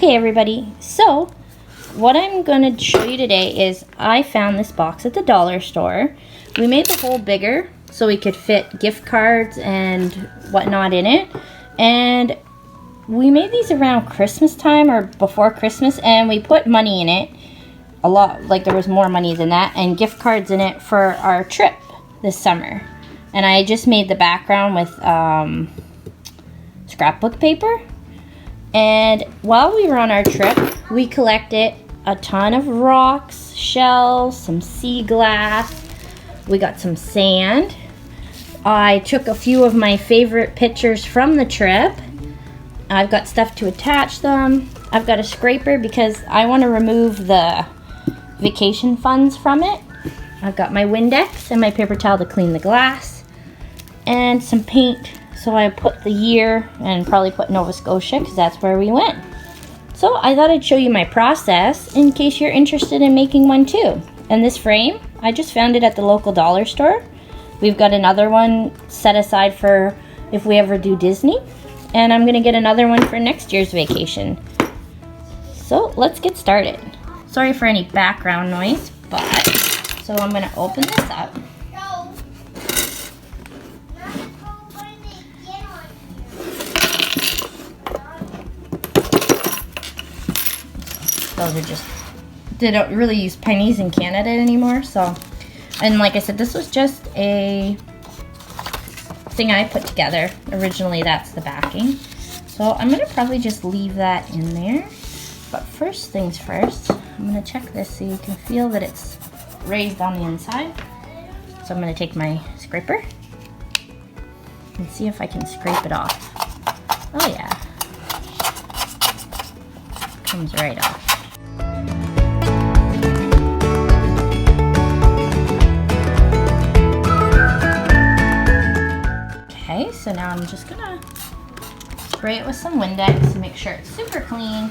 Okay everybody, so what I'm going to show you today is I found this box at the dollar store. We made the hole bigger so we could fit gift cards and whatnot in it. And we made these around Christmas time or before Christmas, and we put money in it. A lot, like there was more money than that, and gift cards in it for our trip this summer. And I just made the background with scrapbook paper. And while we were on our trip, we collected a ton of rocks, shells, some sea glass. We got some sand. I took a few of my favorite pictures from the trip. I've got stuff to attach them. I've got a scraper because I want to remove the vacation funds from it. I've got my Windex and my paper towel to clean the glass. And some paint. So I put the year and probably put Nova Scotia because that's where we went. So I thought I'd show you my process in case you're interested in making one too. And this frame, I just found it at the local dollar store. We've got another one set aside for if we ever do Disney. And I'm gonna get another one for next year's vacation. So let's get started. Sorry for any background noise, but so I'm gonna open this up. Those are just, they don't really use pennies in Canada anymore, so. And like I said, this was just a thing I put together. Originally, that's the backing. So I'm gonna probably just leave that in there. But first things first, I'm gonna check this so you can feel that it's raised on the inside. So I'm gonna take my scraper and see if I can scrape it off. Oh yeah, comes right off. Okay, so now I'm just gonna spray it with some Windex to make sure it's super clean.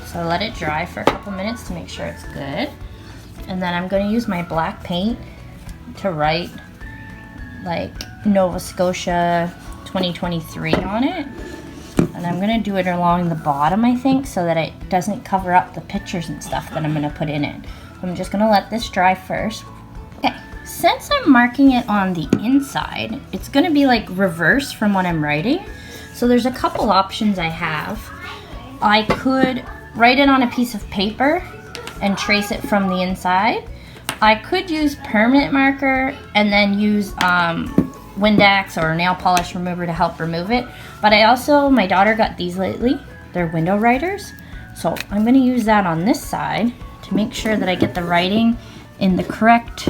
So let it dry for a couple minutes to make sure it's good. And then I'm gonna use my black paint to write like Nova Scotia 2023 on it. And I'm gonna do it along the bottom, I think, so that it doesn't cover up the pictures and stuff that I'm gonna put in it. So I'm just gonna let this dry first. Okay, since I'm marking it on the inside, it's gonna be like reverse from what I'm writing. So there's a couple options I have. I could write it on a piece of paper and trace it from the inside. I could use permanent marker and then use Windex or nail polish remover to help remove it. But I also, my daughter got these lately. They're window writers. So I'm gonna use that on this side to make sure that I get the writing in the correct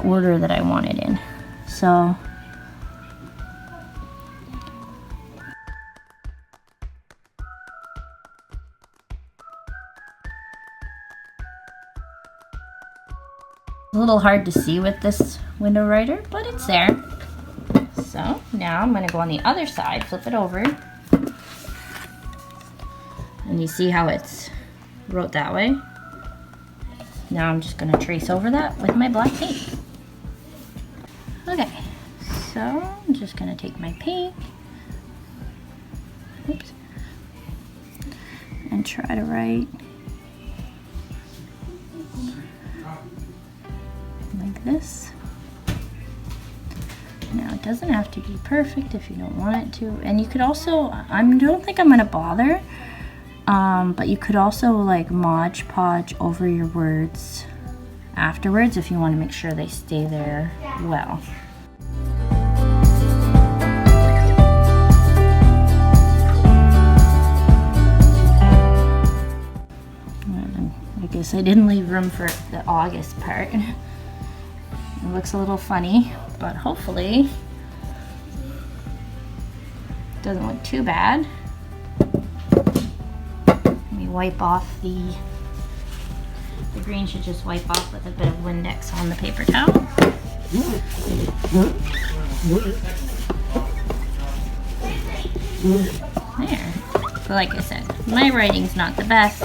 order that I want it in. So a little hard to see with this window writer, but it's there. So now I'm gonna go on the other side, flip it over. And you see how it's wrote that way? Now I'm just gonna trace over that with my black paint. Okay, so I'm just gonna take my paint, oops, and try to write like this. Now it doesn't have to be perfect if you don't want it to. And you could also, I don't think I'm gonna bother, but you could also like Mod Podge over your words afterwards if you want to make sure they stay there well. I guess I didn't leave room for the August part. It looks a little funny, but hopefully it doesn't look too bad. Let me wipe off the green should just wipe off with a bit of Windex on the paper towel. There. So like I said, my writing's not the best.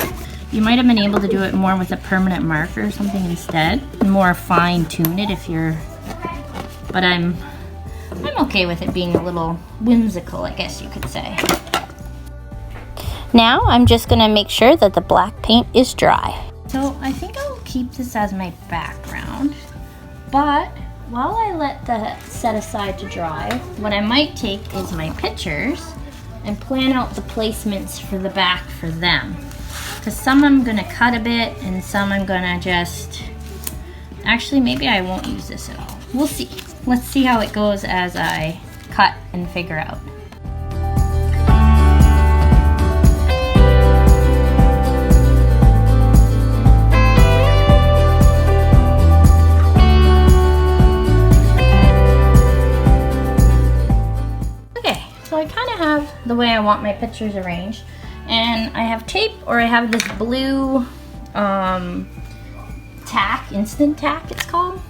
You might have been able to do it more with a permanent marker or something instead. More fine tune it if you're, but I'm okay with it being a little whimsical, I guess you could say. Now I'm just gonna make sure that the black paint is dry. So I think I'll keep this as my background, but while I let that set aside to dry, what I might take is my pictures and plan out the placements for the back for them. Because some I'm gonna cut a bit and some I'm gonna just, actually maybe I won't use this at all. We'll see. Let's see how it goes as I cut and figure out. Okay, so I kind of have the way I want my pictures arranged. And I have tape, or I have this blue tack, instant tack it's called.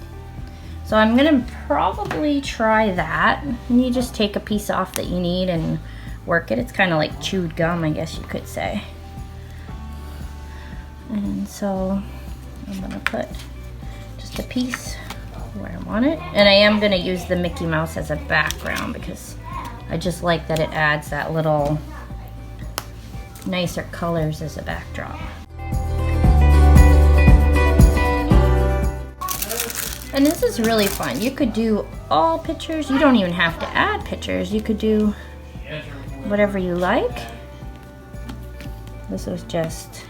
So I'm gonna probably try that. And you just take a piece off that you need and work it. It's kind of like chewed gum, I guess you could say. And so I'm gonna put just a piece where I want it. And I am gonna use the Mickey Mouse as a background because I just like that it adds that little nicer colors as a backdrop. And this is really fun. You could do all pictures. You don't even have to add pictures. You could do whatever you like. This was just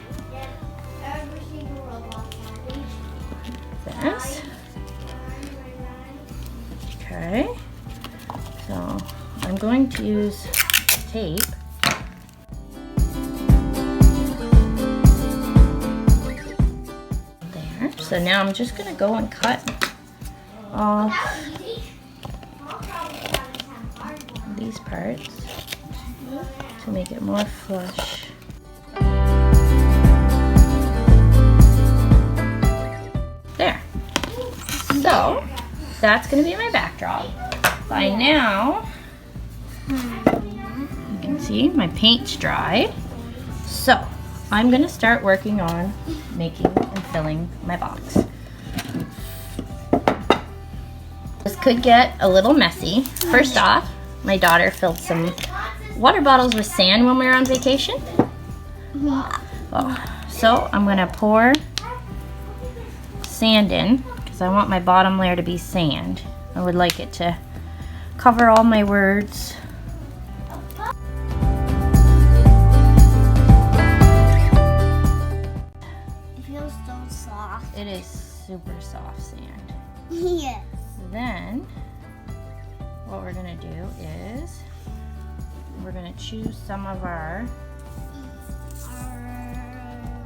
this. Okay. So I'm going to use tape. There. So now I'm just going to go and cut off these parts to make it more flush. There. So that's going to be my backdrop. By now, you can see my paint's dried. So I'm going to start working on making and filling my box. This could get a little messy. First off, my daughter filled some water bottles with sand when we were on vacation. So I'm gonna pour sand in because I want my bottom layer to be sand. I would like it to cover all my words. It feels so soft. It is super soft sand. Yes. Then what we're gonna do is we're gonna choose some of our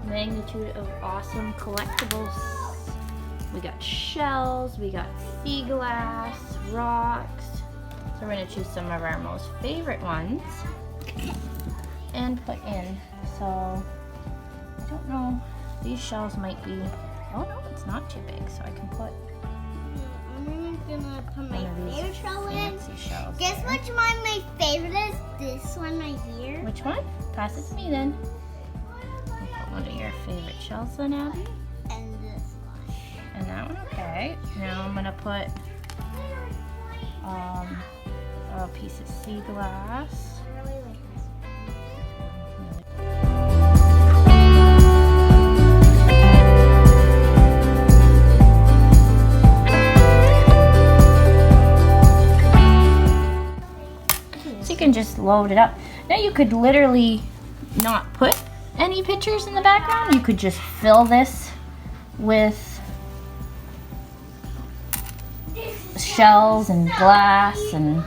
magnitude of awesome collectibles. We got shells, we got sea glass, rocks. So we're gonna choose some of our most favorite ones and put in. So I don't know, these shells might be, oh no, it's not too big, so I can put I'm gonna put my favorite shell in. Shells Guess there. which one my favorite is? This one right here. Which one? Pass it to me then. You put one of your favorite shells then, Abby. And this one. And that one, okay. Now I'm gonna put a piece of sea glass. I really like this So you can just load it up. Now you could literally not put any pictures in the background. You could just fill this with shells and glass and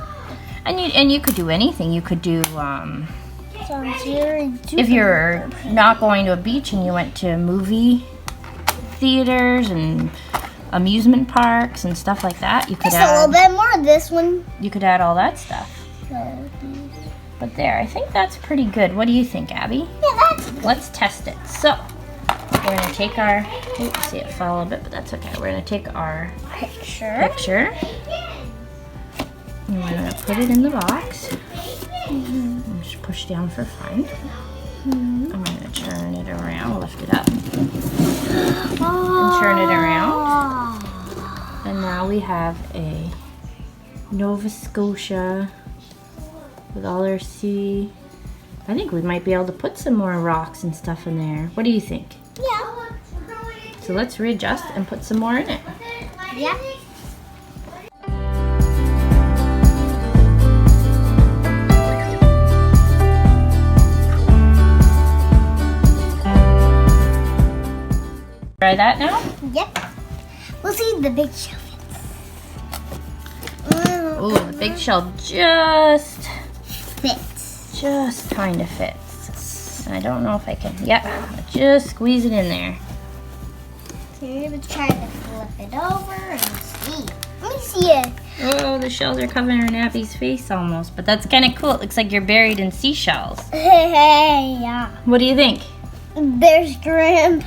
you could do anything. You could do if you're not going to a beach and you went to movie theaters and amusement parks and stuff like that, you could just add a little bit more of this one. You could add all that stuff. But there, I think that's pretty good. What do you think, Abby? Yeah, that's good. Let's test it. So we're gonna take our, oops, see it fell a little bit, but that's okay. We're gonna take our picture. And we're gonna put it in the box. And just push down for fun. I'm gonna turn it around, lift it up, and turn it around. And now we have a Nova Scotia with all our sea. I think we might be able to put some more rocks and stuff in there. What do you think? Yeah. So let's readjust and put some more in it. Yeah. Try that now? Yep. We'll see the big shell. Oh, the big shell just Fits. kind of fits. I don't know if I can. Yep, just squeeze it in there. So you're gonna try to flip it over and see. Let me see it. Oh, the shells are covering Abby's face almost, but that's kind of cool. It looks like you're buried in seashells. Hey, yeah. What do you think? There's Grandpa.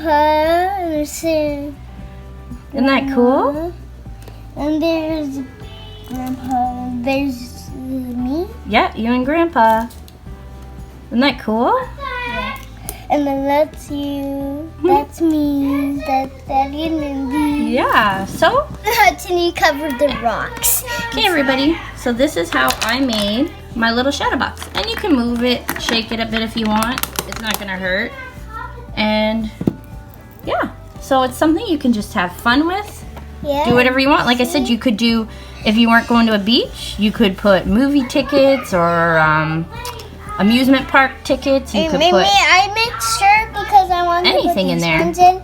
And there's Isn't that cool? And there's Grandpa. There's me. Yeah, you and Grandpa. Isn't that cool? Yeah. And then that's you. That's me. That's Daddy and Mindy. Yeah, so, Hudson, you covered the rocks. okay everybody, so this is how I made my little shadow box. And you can move it, shake it a bit if you want. It's not gonna hurt. And yeah, so it's something you can just have fun with. Yeah. Do whatever you want. Like I said, you could do, if you weren't going to a beach, you could put movie tickets or amusement park tickets. You And could maybe put I make sure because I want to anything put in these there. ones in.